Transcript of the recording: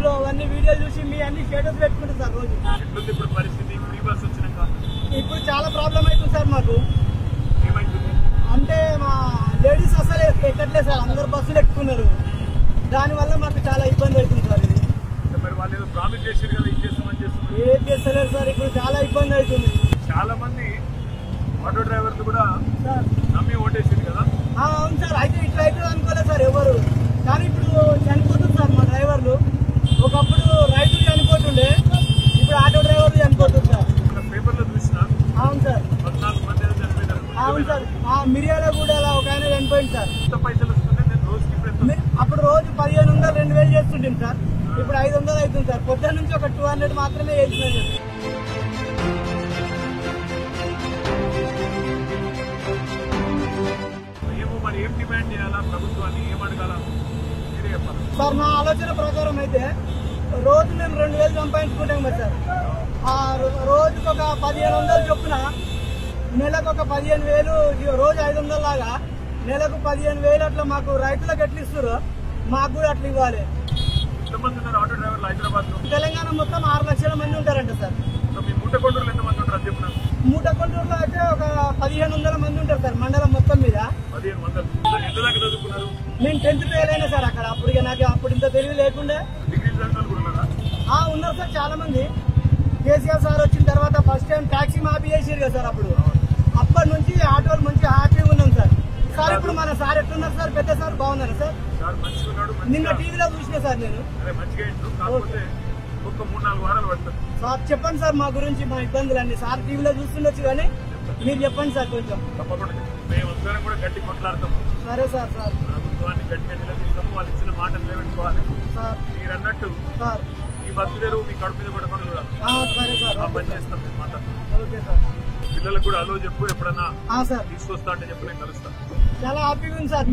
YouTube లో అవన్నీ వీడియోలు చూసి మీ అన్ని స్టేటస్ పెట్టుకుంటారు సార్ రోజు. ఇప్పుడు పరిస్థితి ఫ్రీ బస్ వచ్చినాక ఇప్పుడు చాలా ప్రాబ్లం అవుతుంది సార్ మాకు. ఏమైతుంది అంటే మా లేడీస్ అసలు ఎక్కట్లేదు సార్, అందరు బస్సులు ఎక్కుతున్నారు. దానివల్ల మాకు చాలా ఇబ్బంది అవుతుంది సార్. ఇది మరి వాళ్ళు ఏదో ప్రామిస్ చేశారు కదా, ఏం చేస్తామని చేస్తున్నారు, ఏం చేస్తలేరు సార్. ఇప్పుడు చాలా ఇబ్బంది అవుతుంది. చాలా మంది ఆటో డ్రైవర్లు కూడా సార్ నమ్మి ఓటేసింది కదా. అవును సార్, అయితే ఇట్లా అవుతుంది అనుకోలేదు సార్ ఎవరు. కానీ ఇప్పుడు చనిపోతుంది సార్ మా డ్రైవర్లు. ఒకప్పుడు రైతులు చనిపోతుండే, ఇప్పుడు ఆటో డ్రైవర్లు చనిపోతుంది సార్. పేపర్లో చూసినా. అవును సార్, 14 మంది ఏదో చనిపోయినారు. అవును సార్. మిర్యాలగూడలో ఒక ఆయన చనిపోయింది సార్. ఎంత పైసలు వస్తుంటే నేను రోజుకి అప్పుడు రోజు 1500 2000 చేస్తుంటాం సార్. ఇప్పుడు 500 అవుతుంది సార్. పొద్దున్న నుంచి ఒక 200 మాత్రమే వేస్తున్నాను. మరి ఏం డిమాండ్ చేయాలా ప్రభుత్వాన్ని, ఏం అడగాల మీరే చెప్పాలి సార్. నా ఆలోచన ప్రకారం అయితే రోజు మేము 2000 సంపాదించుకుంటాం కదా సార్. ఆ రోజుకి ఒక 1500 చొప్పున నెలకు ఒక 15000, రోజు 500 లాగా నెలకు 15000 అట్లా మాకు రైతులకు ఎట్లా ఇస్తారు మాకు కూడా అట్లా ఇవ్వాలి. ఎంతమంది ఉన్నారు ఆటో డ్రైవర్లు హైదరాబాద్ లో? తెలంగాణ మొత్తం 6 లక్షల మంది ఉంటారంట సార్. మీ మూటకొండూరులో ఎంతమంది ఉంటారు చెప్పిన? మూటకొండూరులో అయితే ఒక 1500 మంది ఉంటారు సార్ మండలం మొత్తం మీద. 1500. ఎంత దాకా చదువుకున్నారు? నేను 10th ఫెయిల్ అయినా సార్ అక్కడ. అప్పుడు నాకు అప్పుడు ఇంత తెలివి లేకుండా. డిగ్రీ చదివిన కూడా ఉన్నారా? ఉన్నారు సార్ చాలా మంది. కేసీఆర్ సార్ వచ్చిన తర్వాత ఫస్ట్ టైం ట్యాక్సీ మాఫీ చేసారు కదా సార్. అప్పటి నుంచి ఆటోలు మంచి హ్యాపీగా ఉన్నాం సార్. సార్ ఇప్పుడు మన సార్ ఎట్లున్నారు సార్? పెద్ద సార్ బాగున్నారు సార్. నిన్న టీవీలో చూసిన సార్ నేను. ఒక 3-4 వారాలు పడుతుంది సార్. చెప్పండి సార్ మా గురించి, మా ఇబ్బందులన్నీ. సార్ టీవీలో చూస్తుండొచ్చు కానీ మీరు చెప్పండి సార్ కొంచెం. తప్పకుండా మేమందరం కూడా గట్టి కొట్లాడతాం. సరే సార్. సార్ ప్రభుత్వాన్ని గట్టిగా నిలదీస్తాము, వాళ్ళు ఇచ్చిన మాట నిలబెట్టుకోవాలి సార్. మీరు అన్నట్టు సార్ ఈ బతుకుదేరు మీ కడుపు మీద పడకుండా కూడా సరే సార్. పని చేస్తాం మేము మాట. Okay sir. పిల్లలకు కూడా అలో చెప్పు, ఎప్పుడన్నా సార్ తీసుకొస్తా అంటే చెప్పు, నేను కలుస్తాను. చాలా హ్యాపీగా ఉంది సార్.